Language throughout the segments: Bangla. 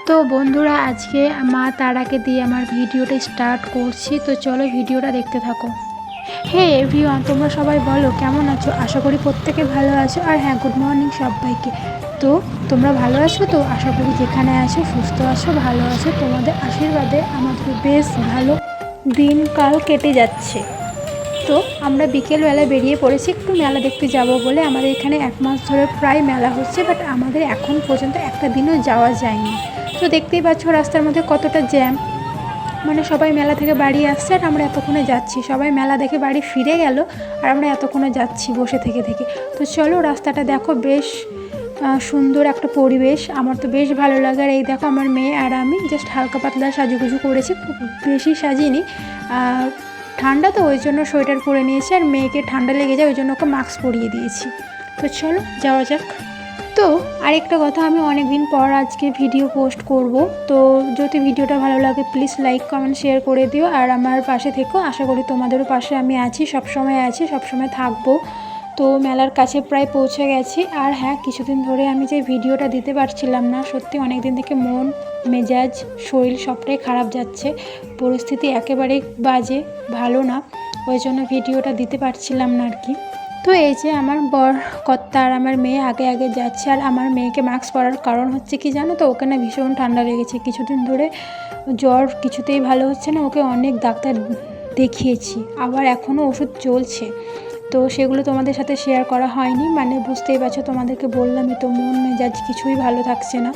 তো বন্ধুরা, আজকে মা তারাকে দিয়ে আমার ভিডিওটা স্টার্ট করছি। তো চলো ভিডিওটা দেখতে থাকো। হে এভরিওয়ান, তোমরা সবাই বলো কেমন আছো? আশা করি প্রত্যেকে ভালো আছো। আর হ্যাঁ, গুড মর্নিং সবাইকে। তো তোমরা ভালো আছো তো? আশা করি যেখানে আছো সুস্থ আছো, ভালো আছো। তোমাদের আশীর্বাদে আমাদের বেশ ভালো দিনকাল কেটে যাচ্ছে। তো আমরা বিকেলবেলা বেরিয়ে পড়েছি একটু মেলা দেখতে যাব বলে। আমাদের এখানে 1 মাস ধরে প্রায় মেলা হচ্ছে, বাট আমাদের এখন পর্যন্ত একটা দিনও যাওয়া যায়নি। তো দেখতেই পাচ্ছ রাস্তার মধ্যে কতটা জ্যাম, মানে সবাই মেলা থেকে বাড়ি আসছে আর আমরা এতক্ষণে যাচ্ছি। সবাই মেলা দেখে বাড়ি ফিরে গেল আর আমরা এতক্ষণে যাচ্ছি বসে থেকে। তো চলো, রাস্তাটা দেখো, বেশ সুন্দর একটা পরিবেশ। আমার তো বেশ ভালো লাগে। আর এই দেখো আমার মেয়ে আর আমি জাস্ট হালকা পাতলা সাজুগুজু করেছি, খুব বেশি সাজিনি। ঠান্ডা তো ওই জন্য সোয়েটার পরে নিয়েছি, আর মেয়েকে ঠান্ডা লেগে যায় ওই জন্য ওকে মাস্ক পরিয়ে দিয়েছি। তো চলো যাওয়া যাক। তো আরেকটা কথা, আমি অনেক দিন পর আজকে ভিডিও পোস্ট করব। তো যদি ভিডিওটা ভালো লাগে প্লিজ লাইক কমেন্ট শেয়ার করে দিও, আর আমার পাশে থেকো। আশা করি তোমাদেরও পাশে আমি আছি, সবসময় আছি, সবসময় থাকবো। তো মেলার কাছে প্রায় পৌঁছে গেছি। আর হ্যাঁ, কিছুদিন ধরে আমি যে ভিডিওটা দিতে পারছিলাম না, সত্যি অনেক দিন থেকে মন মেজাজ শরীর সবটাই খারাপ যাচ্ছে। পরিস্থিতি একেবারেই বাজে, ভালো না। ওই জন্য ভিডিওটা দিতে পারছিলাম না আর কি। তো এই যে আমার বর কর্তা আর আমার মেয়ে আগে আগে যাচ্ছে। আর আমার মেয়েকে মাস্ক পরার কারণ হচ্ছে কি জানো তো? ওকে না ভীষণ ঠান্ডা লেগেছে কিছুদিন ধরে, জ্বর কিছুতেই ভালো হচ্ছে না। ওকে অনেক ডাক্তার দেখিয়েছি, আবার এখনও ওষুধ চলছে। তো সেগুলো তোমাদের সাথে শেয়ার করা হয়নি, মানে বুঝতেই পারছো, তোমাদেরকে বললামই তো, মন মেজাজ কিছুই ভালো থাকছে না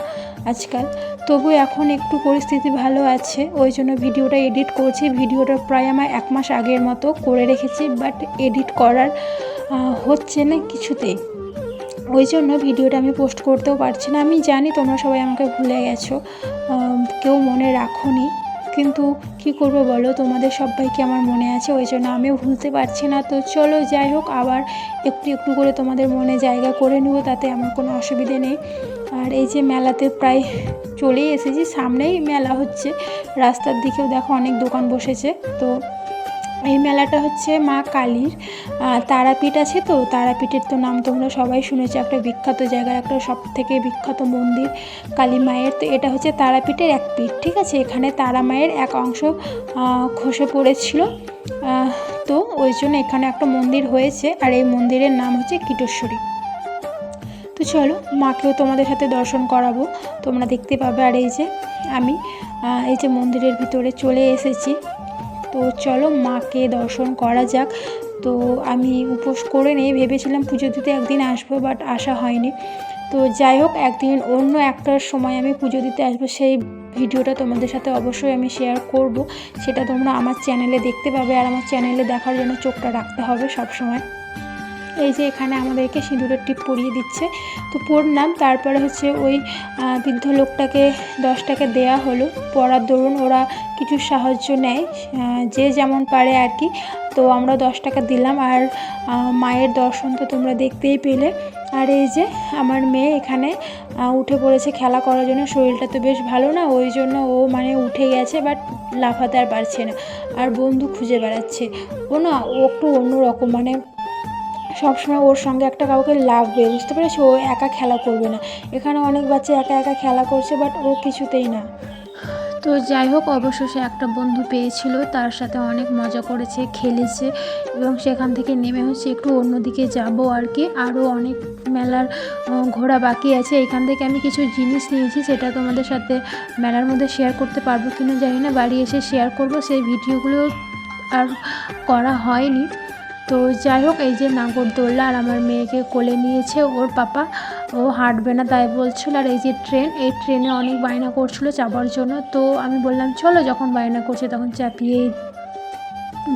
আজকাল। তবু এখন একটু পরিস্থিতি ভালো আছে, ওই জন্য ভিডিওটা এডিট করছি। ভিডিওটা প্রায় আমার 1 মাস আগের মতো করে রেখেছি, বাট এডিট করার হচ্ছে না কিছুতেই। ওই জন্য ভিডিওটা আমি পোস্ট করতেও পারছি না। আমি জানি তোমরা সবাই আমাকে ভুলে গেছো, কেউ মনে রাখোনি, কিন্তু কি করব বলো, তোমাদের সবাইকে আমার মনে আছে, ওই জন্য আমিও ভুলতে পারছি না। তো চলো যাই হোক, আবার একটু একটু করে তোমাদের মনে জায়গা করে নেব, তাতে আমার কোনো অসুবিধে নেই। আর এই যে মেলাতে প্রায় চলেই এসেছি, সামনেই মেলা হচ্ছে। রাস্তার দিকেও দেখো অনেক দোকান বসেছে। তো এই মেলাটা হচ্ছে মা কালীর, তারাপীঠ আছে তো, তারাপীঠের তো নাম তোমরা সবাই শুনেছো, একটা বিখ্যাত জায়গার একটা সব থেকে বিখ্যাত মন্দির কালী মায়ের। তো এটা হচ্ছে তারাপীঠের এক পীঠ, ঠিক আছে। এখানে তারা মায়ের এক অংশ খসে পড়েছিল, তো ওই জন্য এখানে একটা মন্দির হয়েছে। আর এই মন্দিরের নাম হচ্ছে কীটেশ্বরী। তো চলো, মাকেও তোমাদের সাথে দর্শন করাবো, তোমরা দেখতে পাবে। আর এই যে আমি এই যে মন্দিরের ভিতরে চলে এসেছি। তো চলো মাকে দর্শন করা যাক। তো আমি উপোস করে নেই, ভেবেছিলাম পুজো দিতে একদিন আসবো, বাট আসা হয়নি। তো যাই হোক, একদিন অন্য একটার সময় আমি পুজো দিতে আসবো, সেই ভিডিওটা তোমাদের সাথে অবশ্যই আমি শেয়ার করব। সেটা তোমরা আমার চ্যানেলে দেখতে পাবে, আর আমার চ্যানেলে দেখার জন্য চোখটা রাখতে হবে সব সময়। এই যে এখানে আমাদেরকে সিঁদুরের টিপ পরিয়ে দিচ্ছে, তো পড়লাম। তারপরে হচ্ছে ওই বৃদ্ধ লোকটাকে 10 টাকা দেওয়া হলো, পড়ার দরুন ওরা কিছু সাহায্য নেয়, যে যেমন পারে আর কি। তো আমরা 10 টাকা দিলাম। আর মায়ের দর্শন তো তোমরা দেখতেই পেলে। আর এই যে আমার মেয়ে এখানে উঠে পড়েছে খেলা করার জন্য, শরীরটা তো বেশ ভালো না, ওই জন্য ও মানে উঠে গেছে, বাট লাফাতে আর পারছে না। আর বন্ধু খুঁজে বেড়াচ্ছে ও, না ও একটু অন্যরকম, মানে সবসময় ওর সঙ্গে একটা কাউকে লাগবে, বুঝতে পেরেছি? ও একা খেলা করবে না। এখানে অনেক বাচ্চা একা একা খেলা করছে, বাট ও কিছুতেই না। তো যাই হোক, অবশেষে একটা বন্ধু পেয়েছিল, তার সাথে অনেক মজা করেছে, খেলেছে, এবং সেখান থেকে নেমে হচ্ছে একটু অন্যদিকে যাব আর কি। আরও অনেক মেলার ঘোরা বাকি আছে। এখান থেকে আমি কিছু জিনিস নিয়েছি, সেটা তোমাদের সাথে মেলার মধ্যে শেয়ার করতে পারবো কিনা জানি না, বাড়ি এসে শেয়ার করব। সেই ভিডিওগুলো আর করা হয়নি। তো যাই হোক, এই যে নাগরদোল্লা, আর আমার মেয়েকে কোলে নিয়েছে ওর পাপা, ও হাঁটবে না তাই বলছিল। আর এই যে ট্রেন, এই ট্রেনে অনেক বায়না করছিল চাপার জন্য। তো আমি বললাম চলো, যখন বায়না করছে তখন চাপিয়ে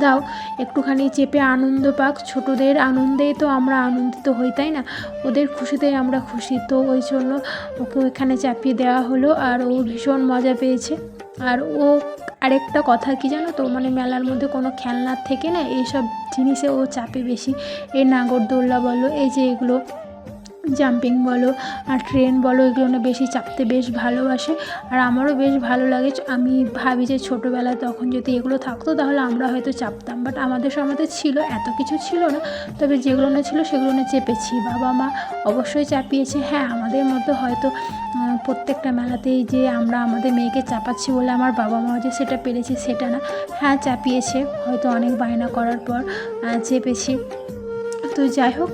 দাও, একটুখানি চেপে আনন্দ পাক। ছোটদের আনন্দেই তো আমরা আনন্দিত হই, তাই না? ওদের খুশিতেই আমরা খুশি। তো ওই জন্য ওকে ওইখানে চাপিয়ে দেওয়া হলো, আর ও ভীষণ মজা পেয়েছে। আর ও আরেকটা কথা কি জানো তো, মানে মেলার মধ্যে কোনো খেলনার থেকে না এইসব জিনিসে ও চাপে বেশি। এই নাগরদোল্লা বলো, এই যে এগুলো জাম্পিং বলো আর ট্রেন বলো, এগুলো না বেশি চাপতে বেশ ভালোবাসে। আর আমারও বেশ ভালো লাগে। আমি ভাবি যে ছোটোবেলায় তখন যদি এগুলো থাকতো তাহলে আমরা হয়তো চাপতাম, বাট আমাদের সময়তে ছিল, এত কিছু ছিল না। তবে যেগুলো না ছিল সেগুলো না চেপেছি, বাবা মা অবশ্যই চাপিয়েছে। হ্যাঁ, আমাদের মতো হয়তো প্রত্যেকটা মেলাতেই যে আমরা আমাদের মেয়েকে চাপাচ্ছি বলে আমার বাবা মাও যে সেটা পেরেছে সেটা না। হ্যাঁ, চাপিয়েছে, হয়তো অনেক বায়না করার পর চেপেছি। তো যাই হোক,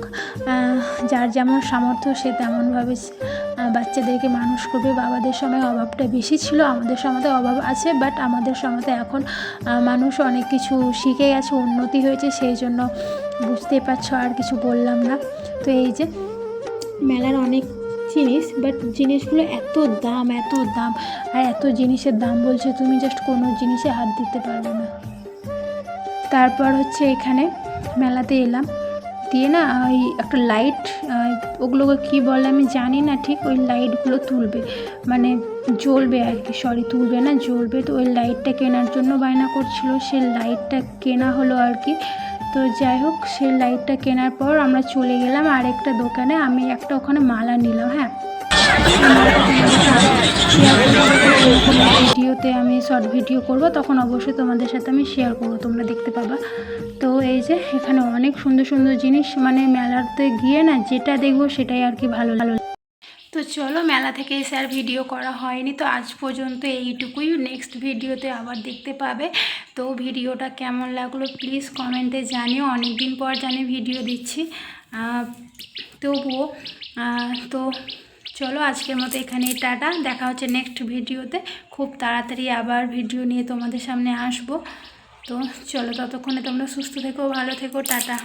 যার যেমন সামর্থ্য সে তেমনভাবে বাচ্চাদেরকে মানুষ করবে। বাবাদের সময় অভাবটা বেশি ছিল, আমাদের সময়তে অভাব আছে, বাট আমাদের সময়তে এখন মানুষ অনেক কিছু শিখে গেছে, উন্নতি হয়েছে, সেই জন্য বুঝতেই পারছো, আর কিছু বললাম না। তো এই যে মেলার অনেক জিনিস, বাট জিনিসগুলো এত দাম আর এত জিনিসের দাম বলছে, তুমি জাস্ট কোনো জিনিসে হাত দিতে পারবে না। তারপর হচ্ছে এখানে মেলাতে এলাম, দিয়ে না ওই একটা লাইট, ওগুলোকে কী বলে আমি জানি না ঠিক, ওই লাইটগুলো তুলবে, মানে জ্বলবে আর কি, সরি তুলবে না, জ্বলবে। তো ওই লাইটটা কেনার জন্য বায়না করছিল, সেই লাইটটা কেনা হলো আর কি। তো যাই হোক, সেই লাইটটা কেনার পর আমরা চলে গেলাম আরেকটা দোকানে, আমি একটা ওখানে মালা নিলাম। হ্যাঁ, ভিডিওতে আমি শর্ট ভিডিও করব, তখন অবশ্যই তোমাদের সাথে আমি শেয়ার করবো, তোমরা দেখতে পাবা। তো এই যে এখানে অনেক সুন্দর সুন্দর জিনিস, মানে মেলাতে গিয়ে না যেটা দেখবো সেটাই আর কি ভালো লাগে। তো চলো, মেলা থেকে এসে আর ভিডিও করা হয়নি, তো আজ পর্যন্ত এইটুকুই। নেক্সট ভিডিওতে আবার দেখতে পাবে। তো ভিডিওটা কেমন লাগলো প্লিজ কমেন্টে জানিও, অনেক দিন পর জানি ভিডিও দিচ্ছি, তবুও। তো চলো, আজকের মতো এখানেই টাটা, দেখা হচ্ছে নেক্সট ভিডিওতে। খুব তাড়াতাড়ি আবার ভিডিও নিয়ে তোমাদের সামনে আসবো। তো চলো, ততক্ষণে তোমরা সুস্থ থেকো, ভালো থেকো, টাটা।